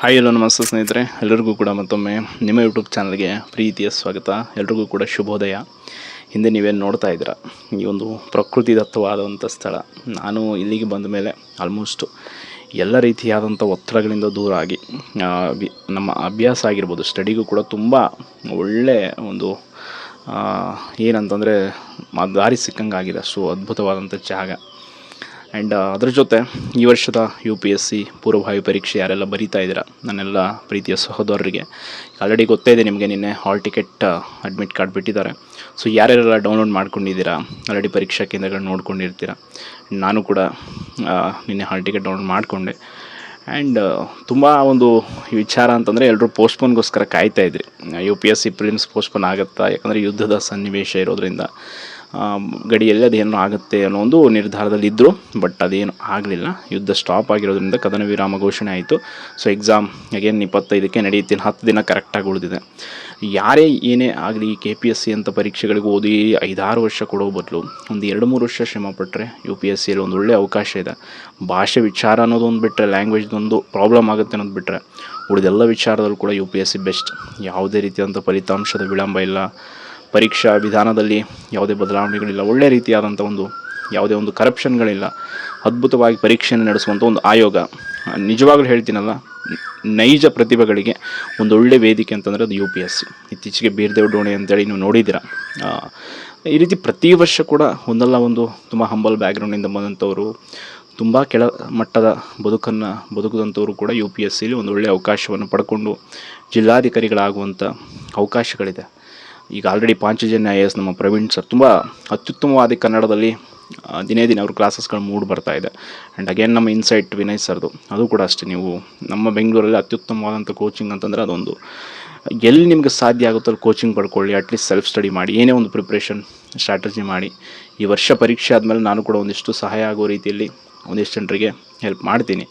Hi hello ನಮಸ್ತೆ ಸ್ನೇಹಿತರೆ, ಎಲ್ಲರಿಗೂ ಕೂಡ ಮತ್ತೊಮ್ಮೆ ನಿಮ್ಮ ಯೂಟ್ಯೂಬ್ ಚಾನಲ್ಗೆ ಪ್ರೀತಿಯ ಸ್ವಾಗತ. ಎಲ್ರಿಗೂ ಕೂಡ ಶುಭೋದಯ. ಹಿಂದೆ ನೀವೇನು ನೋಡ್ತಾ ಇದ್ದೀರಾ, ಈ ಒಂದು ಪ್ರಕೃತಿದತ್ತವಾದಂಥ ಸ್ಥಳ. ನಾನು ಇಲ್ಲಿಗೆ ಬಂದ ಮೇಲೆ ಆಲ್ಮೋಸ್ಟ್ ಎಲ್ಲ ರೀತಿಯಾದಂಥ ಒತ್ತಡಗಳಿಂದ ದೂರ ಆಗಿ ನಮ್ಮ ಅಭ್ಯಾಸ ಆಗಿರ್ಬೋದು, ಸ್ಟಡಿಗೂ ಕೂಡ ತುಂಬ ಒಳ್ಳೆ ಒಂದು ಏನಂತಂದರೆ ದಾರಿ ಸಿಕ್ಕಂಗಾಗಿದೆ. ಅಷ್ಟು ಅದ್ಭುತವಾದಂಥ ಜಾಗ. ಆ್ಯಂಡ್ ಅದ್ರ ಜೊತೆ ಈ ವರ್ಷದ UPSC ಪೂರ್ವಭಾವಿ ಪರೀಕ್ಷೆ ಯಾರೆಲ್ಲ ಬರೀತಾ ಇದ್ದೀರಾ, ನನ್ನೆಲ್ಲ ಪ್ರೀತಿಯ ಸಹೋದರರಿಗೆ ಆಲ್ರೆಡಿ ಗೊತ್ತೇ ಇದೆ ನಿಮಗೆ. ನಿನ್ನೆ ಹಾಲ್ ಟಿಕೆಟ್ ಅಡ್ಮಿಟ್ ಕಾರ್ಡ್ ಬಿಟ್ಟಿದ್ದಾರೆ. ಸೊ ಯಾರ್ಯಾರೆಲ್ಲ ಡೌನ್ಲೋಡ್ ಮಾಡ್ಕೊಂಡಿದ್ದೀರಾ, ಆಲ್ರೆಡಿ ಪರೀಕ್ಷಾ ಕೇಂದ್ರಗಳನ್ನ ನೋಡ್ಕೊಂಡಿರ್ತೀರ. ನಾನು ಕೂಡ ನಿನ್ನೆ ಹಾಲ್ ಟಿಕೆಟ್ ಡೌನ್ಲೋಡ್ ಮಾಡಿಕೊಂಡೆ. ಆ್ಯಂಡ್ ತುಂಬ ಒಂದು ವಿಚಾರ ಅಂತಂದರೆ ಎಲ್ಲರೂ ಪೋಸ್ಟ್ಪೋನ್ಗೋಸ್ಕರ ಕಾಯ್ತಾಯಿದ್ರಿ. UPSC ಪ್ರಿಲಿಮ್ಸ್ ಪೋಸ್ಟ್ಪೋನ್ ಆಗುತ್ತಾ, ಯಾಕಂದರೆ ಯುದ್ಧದ ಸನ್ನಿವೇಶ ಇರೋದರಿಂದ ಗಡಿಯಲ್ಲಿ ಅದೇನೋ ಆಗುತ್ತೆ ಅನ್ನೋ ಒಂದು ನಿರ್ಧಾರದಲ್ಲಿದ್ದರು. ಬಟ್ ಅದೇನು ಆಗಲಿಲ್ಲ. ಯುದ್ಧ ಸ್ಟಾಪ್ ಆಗಿರೋದ್ರಿಂದ ಕದನ ವಿರಾಮ ಘೋಷಣೆ ಆಯಿತು. ಸೊ ಎಕ್ಸಾಮ್ ಅಗೇನ್ 25ಕ್ಕೆ ನಡೆಯುತ್ತೆ. 10 ದಿನ ಕರೆಕ್ಟಾಗಿ ಉಳಿದಿದೆ. ಯಾರೇ ಏನೇ ಆಗಲಿ KPSC ಅಂತ ಪರೀಕ್ಷೆಗಳಿಗೆ ಓದಿ 5-6 ವರ್ಷ ಕೊಡೋ ಬದಲು ಒಂದು 2-3 ವರ್ಷ ಶ್ರಮಪಟ್ಟರೆ UPSCಯಲ್ಲಿ ಒಂದು ಒಳ್ಳೆಯ ಅವಕಾಶ ಇದೆ. ಭಾಷೆ ವಿಚಾರ ಅನ್ನೋದೊಂದು ಬಿಟ್ಟರೆ, ಲ್ಯಾಂಗ್ವೇಜ್ದೊಂದು ಪ್ರಾಬ್ಲಮ್ ಆಗುತ್ತೆ ಅನ್ನೋದು ಬಿಟ್ಟರೆ ಉಳಿದೆಲ್ಲ ವಿಚಾರದಲ್ಲೂ ಕೂಡ UPSC ಬೆಸ್ಟ್. ಯಾವುದೇ ರೀತಿಯಾದಂಥ ಫಲಿತಾಂಶದ ವಿಳಂಬ ಇಲ್ಲ, ಪರೀಕ್ಷಾ ವಿಧಾನದಲ್ಲಿ ಯಾವುದೇ ಬದಲಾವಣೆಗಳಿಲ್ಲ, ಒಳ್ಳೆಯ ರೀತಿಯಾದಂಥ ಯಾವುದೇ ಒಂದು ಕರಪ್ಷನ್ಗಳಿಲ್ಲ. ಅದ್ಭುತವಾಗಿ ಪರೀಕ್ಷೆಯನ್ನು ನಡೆಸುವಂಥ ಒಂದು ಆಯೋಗ. ನಿಜವಾಗ್ಲೂ ಹೇಳ್ತೀನಲ್ಲ, ನೈಜ ಪ್ರತಿಭೆಗಳಿಗೆ ಒಂದು ಒಳ್ಳೆಯ ವೇದಿಕೆ ಅಂತಂದರೆ ಅದು UPSC. ಇತ್ತೀಚೆಗೆ ಬೀರ್ದೇವ್ ಡೋಣೆ ಅಂತೇಳಿ ನೀವು ನೋಡಿದ್ದೀರ. ಈ ರೀತಿ ಪ್ರತಿ ವರ್ಷ ಕೂಡ ಒಂದಲ್ಲ ಒಂದು ತುಂಬ ಹಂಬಲ್ ಬ್ಯಾಕ್ಗ್ರೌಂಡಿಂದ ಬಂದಂಥವರು, ತುಂಬ ಕೆಳ ಮಟ್ಟದ ಬದುಕದಂಥವರು ಕೂಡ UPSCಲಿ ಒಂದು ಒಳ್ಳೆಯ ಅವಕಾಶವನ್ನು ಪಡ್ಕೊಂಡು ಜಿಲ್ಲಾಧಿಕಾರಿಗಳಾಗುವಂಥ ಅವಕಾಶಗಳಿದೆ. ಈಗ ಆಲ್ರೆಡಿ ಪಾಂಚಜನ್ಯ IAS ನಮ್ಮ ಪ್ರವೀಣ್ ಸರ್ ತುಂಬ ಅತ್ಯುತ್ತಮವಾದ ಕನ್ನಡದಲ್ಲಿ ದಿನೇ ದಿನ ಅವ್ರ ಕ್ಲಾಸಸ್ಗಳು ಮೂಡಿ ಬರ್ತಾ ಇದೆ. ಆ್ಯಂಡ್ ಅಗೇನ್ ನಮ್ಮ ಇನ್ಸೈಟ್ ವಿನಯ್ ಸರ್ದು ಅದು ಕೂಡ ಅಷ್ಟೇ. ನೀವು ನಮ್ಮ ಬೆಂಗಳೂರಲ್ಲಿ ಅತ್ಯುತ್ತಮವಾದಂಥ ಕೋಚಿಂಗ್ ಅಂತಂದರೆ ಅದೊಂದು, ಎಲ್ಲಿ ನಿಮಗೆ ಸಾಧ್ಯ ಆಗುತ್ತೋ ಅಲ್ಲಿ ಕೋಚಿಂಗ್ ಪಡ್ಕೊಳ್ಳಿ. ಅಟ್ಲೀಸ್ಟ್ ಸೆಲ್ಫ್ ಸ್ಟಡಿ ಮಾಡಿ, ಏನೇ ಒಂದು ಪ್ರಿಪ್ರೇಷನ್ ಸ್ಟ್ರಾಟಜಿ ಮಾಡಿ. ಈ ವರ್ಷ ಪರೀಕ್ಷೆ ಆದಮೇಲೆ ನಾನು ಕೂಡ ಒಂದಿಷ್ಟು ಸಹಾಯ ಆಗೋ ರೀತಿಯಲ್ಲಿ ಒಂದಿಷ್ಟು ಜನರಿಗೆ ಹೆಲ್ಪ್ ಮಾಡ್ತೀನಿ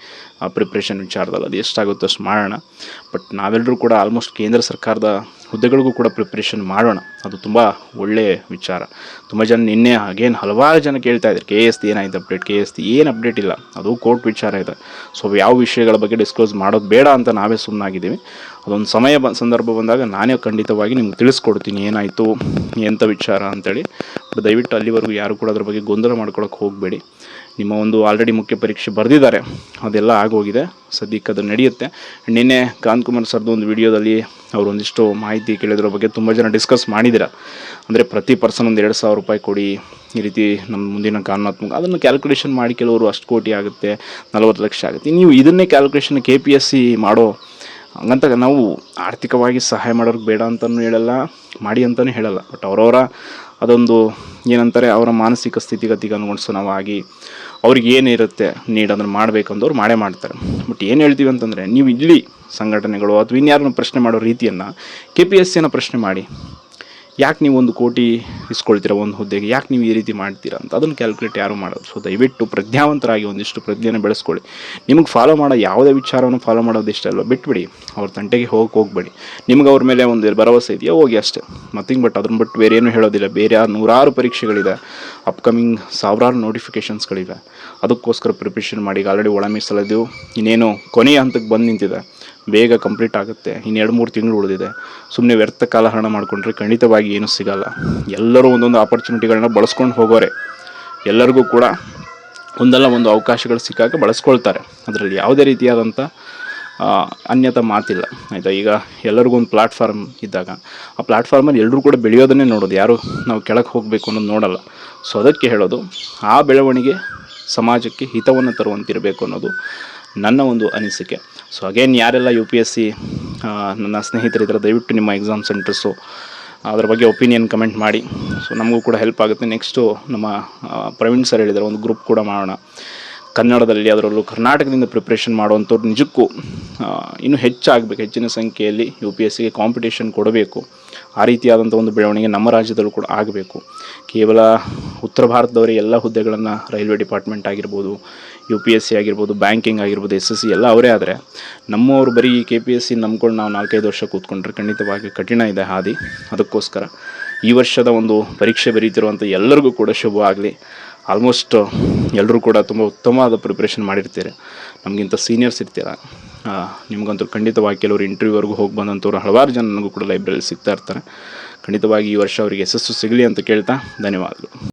ಆ ಪ್ರಿಪ್ರೇಷನ್ ವಿಚಾರದಲ್ಲಿ. ಅದು ಎಷ್ಟಾಗುತ್ತೋ ಅಷ್ಟು ಮಾಡೋಣ. ಬಟ್ ನಾವೆಲ್ಲರೂ ಕೂಡ ಆಲ್ಮೋಸ್ಟ್ ಕೇಂದ್ರ ಸರ್ಕಾರದ ಹುದ್ದೆಗಳಿಗೂ ಕೂಡ ಪ್ರಿಪ್ರೇಷನ್ ಮಾಡೋಣ. ಅದು ತುಂಬ ಒಳ್ಳೆಯ ವಿಚಾರ. ತುಂಬ ಜನ ನಿನ್ನೆ ಅಗೇನ್ ಹಲವಾರು ಜನ ಕೇಳ್ತಾ ಇದ್ದಾರೆ, KSD ಏನಾಯ್ತು ಅಪ್ಡೇಟ್, KSD ಏನು ಅಪ್ಡೇಟ್ ಇಲ್ಲ, ಅದು ಕೋರ್ಟ್ ವಿಚಾರ ಇದೆ. ಸೊ ಯಾವ ವಿಷಯಗಳ ಬಗ್ಗೆ ಡಿಸ್ಕ್ಲೋಸ್ ಮಾಡೋದು ಬೇಡ ಅಂತ ನಾವೇ ಸುಮ್ಮನಾಗಿದ್ದೀವಿ. ಅದೊಂದು ಸಂದರ್ಭ ಬಂದಾಗ ನಾನೇ ಖಂಡಿತವಾಗಿ ನಿಮ್ಗೆ ತಿಳಿಸ್ಕೊಡ್ತೀನಿ ಏನಾಯಿತು ಎಂಥ ವಿಚಾರ ಅಂತೇಳಿ. ಬಟ್ ದಯವಿಟ್ಟು ಅಲ್ಲಿವರೆಗೂ ಯಾರು ಕೂಡ ಅದ್ರ ಬಗ್ಗೆ ಗೊಂದಲ ಮಾಡ್ಕೊಳಕ್ಕೆ ಹೋಗಬೇಡಿ. ನಿಮ್ಮ ಒಂದು ಆಲ್ರೆಡಿ ಮುಖ್ಯ ಪರೀಕ್ಷೆ ಬರೆದಿದ್ದಾರೆ, ಅದೆಲ್ಲ ಆಗೋಗಿದೆ. ಸದ್ಯಕ್ಕೆ ಅದು ನಡೆಯುತ್ತೆ. ನಿನ್ನೆ ಕಾಂತಕುಮಾರ್ ಸರ್ದು ಒಂದು ವಿಡಿಯೋದಲ್ಲಿ ಅವರು ಒಂದಿಷ್ಟು ಮಾಹಿತಿ ಕೇಳಿದ್ರ ಬಗ್ಗೆ ತುಂಬ ಜನ ಡಿಸ್ಕಸ್ ಮಾಡಿದ್ದೀರ. ಅಂದರೆ ಪ್ರತಿ ಪರ್ಸನ್ ಒಂದು 2,000 ರೂಪಾಯಿ ಕೊಡಿ, ಈ ರೀತಿ ನಮ್ಮ ಮುಂದಿನ ಕಾನೂನಾತ್ಮಕ ಅದನ್ನು ಕ್ಯಾಲ್ಕುಲೇಷನ್ ಮಾಡಿ ಕೆಲವರು ಅಷ್ಟು ಕೋಟಿ ಆಗುತ್ತೆ, 40 ಲಕ್ಷ ಆಗುತ್ತೆ. ನೀವು ಇದನ್ನೇ ಕ್ಯಾಲ್ಕುಲೇಷನ್ KPSC ಮಾಡೋ ಹಂಗಂತ ನಾವು ಆರ್ಥಿಕವಾಗಿ ಸಹಾಯ ಮಾಡೋರಿಗೆ ಬೇಡ ಅಂತಲೂ ಹೇಳಲ್ಲ, ಮಾಡಿ ಅಂತಲೂ ಹೇಳಲ್ಲ. ಬಟ್ ಅವರವರ ಅದೊಂದು ಏನಂತಾರೆ, ಅವರ ಮಾನಸಿಕ ಸ್ಥಿತಿಗತಿಗೆ ಅನುಗುಣಿಸೋಣವಾಗಿ ಅವ್ರಿಗೆ ಏನಿರುತ್ತೆ ನೀಡ್ ಅದನ್ನು ಮಾಡಬೇಕಂದವ್ರು ಮಾಡೇ ಮಾಡ್ತಾರೆ. ಬಟ್ ಏನು ಹೇಳ್ತೀವಿ ಅಂತಂದರೆ, ನೀವು ಇಲ್ಲಿ ಸಂಘಟನೆಗಳು ಅಥವಾ ಇನ್ಯಾರನ್ನ ಪ್ರಶ್ನೆ ಮಾಡೋ ರೀತಿಯನ್ನು KPSCನ ಪ್ರಶ್ನೆ ಮಾಡಿ. ಯಾಕೆ ನೀವು 1 ಕೋಟಿ ಇಸ್ಕೊಳ್ತೀರ ಒಂದು ಹುದ್ದೆಗೆ, ಯಾಕೆ ನೀವು ಈ ರೀತಿ ಮಾಡ್ತೀರಾ ಅಂತ ಅದನ್ನು ಕ್ಯಾಲ್ಕುಲೇಟ್ ಯಾರು ಮಾಡೋದು. ಸೊ ದಯವಿಟ್ಟು ಪ್ರಜ್ಞಾವಂತರಾಗಿ ಒಂದಿಷ್ಟು ಪ್ರಜ್ಞೆನ ಬೆಳೆಸ್ಕೊಳ್ಳಿ. ನಿಮಗೆ ಫಾಲೋ ಮಾಡೋ ಯಾವುದೇ ವಿಚಾರವನ್ನು ಫಾಲೋ ಮಾಡೋದು ಇಷ್ಟ ಅಲ್ವ, ಬಿಟ್ಬಿಡಿ. ಅವ್ರ ತಂಟೆಗೆ ಹೋಗಬೇಡಿ. ನಿಮ್ಗೆ ಅವ್ರ ಮೇಲೆ ಒಂದು ಭರವಸೆ ಇದೆಯಾ, ಹೋಗಿ ಅಷ್ಟೇ, ಮತ್ತಿಂಗ್. ಬಟ್ ಅದನ್ನು ಬಿಟ್ಟು ಬೇರೆ ಏನೂ ಹೇಳೋದಿಲ್ಲ. ಬೇರೆ ನೂರಾರು ಪರೀಕ್ಷೆಗಳಿದೆ, ಅಪ್ಕಮಿಂಗ್ ಸಾವಿರಾರು ನೋಟಿಫಿಕೇಷನ್ಸ್ಗಳಿವೆ. ಅದಕ್ಕೋಸ್ಕರ ಪ್ರಿಪ್ರೇಷನ್ ಮಾಡಿ. ಈಗ ಆಲ್ರೆಡಿ ಒಳ ಮೀಸಲದ್ದು ಇನ್ನೇನು ಕೊನೆಯ ಹಂತಕ್ಕೆ ಬಂದು ನಿಂತಿದೆ, ಬೇಗ ಕಂಪ್ಲೀಟ್ ಆಗುತ್ತೆ. ಇನ್ನು 2-3 ತಿಂಗಳು ಉಳಿದಿದೆ. ಸುಮ್ಮನೆ ವ್ಯರ್ಥ ಕಾಲಹರಣ ಮಾಡಿಕೊಂಡ್ರೆ ಖಂಡಿತವಾಗಿ ಏನೂ ಸಿಗಲ್ಲ. ಎಲ್ಲರೂ ಒಂದೊಂದು ಆಪರ್ಚುನಿಟಿಗಳನ್ನ ಬಳಸ್ಕೊಂಡು ಹೋಗೋರೆ. ಎಲ್ಲರಿಗೂ ಕೂಡ ಒಂದಲ್ಲ ಒಂದು ಅವಕಾಶಗಳು ಸಿಕ್ಕಾಗ ಬಳಸ್ಕೊಳ್ತಾರೆ. ಅದರಲ್ಲಿ ಯಾವುದೇ ರೀತಿಯಾದಂಥ ಅನ್ಯತಾ ಮಾತಿಲ್ಲ, ಆಯಿತಾ. ಈಗ ಎಲ್ಲರಿಗೂ ಒಂದು ಪ್ಲ್ಯಾಟ್ಫಾರ್ಮ್ ಇದ್ದಾಗ ಆ ಪ್ಲ್ಯಾಟ್ಫಾರ್ಮಲ್ಲಿ ಎಲ್ಲರೂ ಕೂಡ ಬೆಳೆಯೋದನ್ನೇ ನೋಡೋದು, ಯಾರು ನಾವು ಕೆಳಗೆ ಹೋಗಬೇಕು ಅನ್ನೋದು ನೋಡಲ್ಲ. ಸೊ ಅದಕ್ಕೆ ಹೇಳೋದು, ಆ ಬೆಳವಣಿಗೆ ಸಮಾಜಕ್ಕೆ ಹಿತವನ್ನು ತರುವಂತಿರಬೇಕು ಅನ್ನೋದು ನನ್ನ ಒಂದು ಅನಿಸಿಕೆ. ಸೊ ಅಗೇನ್ ಯಾರೆಲ್ಲ UPSC ನನ್ನ ಸ್ನೇಹಿತರಿದ್ದರೆ ದಯವಿಟ್ಟು ನಿಮ್ಮ ಎಕ್ಸಾಮ್ ಸೆಂಟರ್ಸು ಅದರ ಬಗ್ಗೆ ಒಪಿನಿಯನ್ ಕಮೆಂಟ್ ಮಾಡಿ. ಸೊ ನಮಗೂ ಕೂಡ ಹೆಲ್ಪ್ ಆಗುತ್ತೆ. ನೆಕ್ಸ್ಟು ನಮ್ಮ ಪ್ರವೀಣ್ ಸರ್ ಹೇಳಿದ್ದಾರೆ, ಒಂದು ಗ್ರೂಪ್ ಕೂಡ ಮಾಡೋಣ ಕನ್ನಡದಲ್ಲಿ. ಅದರಲ್ಲೂ ಕರ್ನಾಟಕದಿಂದ ಪ್ರಿಪ್ರೇಷನ್ ಮಾಡುವಂಥವ್ರು ನಿಜಕ್ಕೂ ಇನ್ನೂ ಹೆಚ್ಚಾಗಬೇಕು. ಹೆಚ್ಚಿನ ಸಂಖ್ಯೆಯಲ್ಲಿ UPSCಗೆ ಕಾಂಪಿಟೇಷನ್ ಕೊಡಬೇಕು. ಆ ರೀತಿಯಾದಂಥ ಒಂದು ಬೆಳವಣಿಗೆ ನಮ್ಮ ರಾಜ್ಯದಲ್ಲೂ ಕೂಡ ಆಗಬೇಕು. ಕೇವಲ ಉತ್ತರ ಭಾರತದವರೇ ಎಲ್ಲ ಹುದ್ದೆಗಳನ್ನು, ರೈಲ್ವೆ ಡಿಪಾರ್ಟ್ಮೆಂಟ್ ಆಗಿರ್ಬೋದು, UPSC ಆಗಿರ್ಬೋದು, ಬ್ಯಾಂಕಿಂಗ್ ಆಗಿರ್ಬೋದು, SSC ಎಲ್ಲ ಅವರೇ ಆದರೆ, ನಮ್ಮವರು ಬರೀ KPSC ನಂಬ್ಕೊಂಡು ನಾವು 4-5 ವರ್ಷ ಕೂತ್ಕೊಂಡ್ರೆ ಖಂಡಿತವಾಗಿ ಕಠಿಣ ಇದೆ ಹಾದಿ. ಅದಕ್ಕೋಸ್ಕರ ಈ ವರ್ಷದ ಒಂದು ಪರೀಕ್ಷೆ ಬರೀತಿರುವಂಥ ಎಲ್ಲರಿಗೂ ಕೂಡ ಶುಭವಾಗಲಿ. ಆಲ್ಮೋಸ್ಟ್ ಎಲ್ಲರೂ ಕೂಡ ತುಂಬ ಉತ್ತಮವಾದ ಪ್ರಿಪ್ರೇಷನ್ ಮಾಡಿರ್ತೀರ. ನಮಗಿಂತ ಸೀನಿಯರ್ಸ್ ಇರ್ತೀರ. ನಿಮಗಂತೂ ಖಂಡಿತವಾಗಿ ಕೆಲವರು ಇಂಟರ್ವ್ಯೂವರೆಗೂ ಹೋಗಿ ಬಂದಂಥವ್ರು ಹಲವಾರು ಜನ ನನಗೂ ಕೂಡ ಲೈಬ್ರರಿಯಲ್ಲಿ ಸಿಗ್ತಾ ಇರ್ತಾರೆ. ಖಂಡಿತವಾಗಿ ಈ ವರ್ಷ ಅವರಿಗೆ ಯಶಸ್ಸು ಸಿಗಲಿ ಅಂತ ಕೇಳ್ತಾ ಧನ್ಯವಾದಗಳು.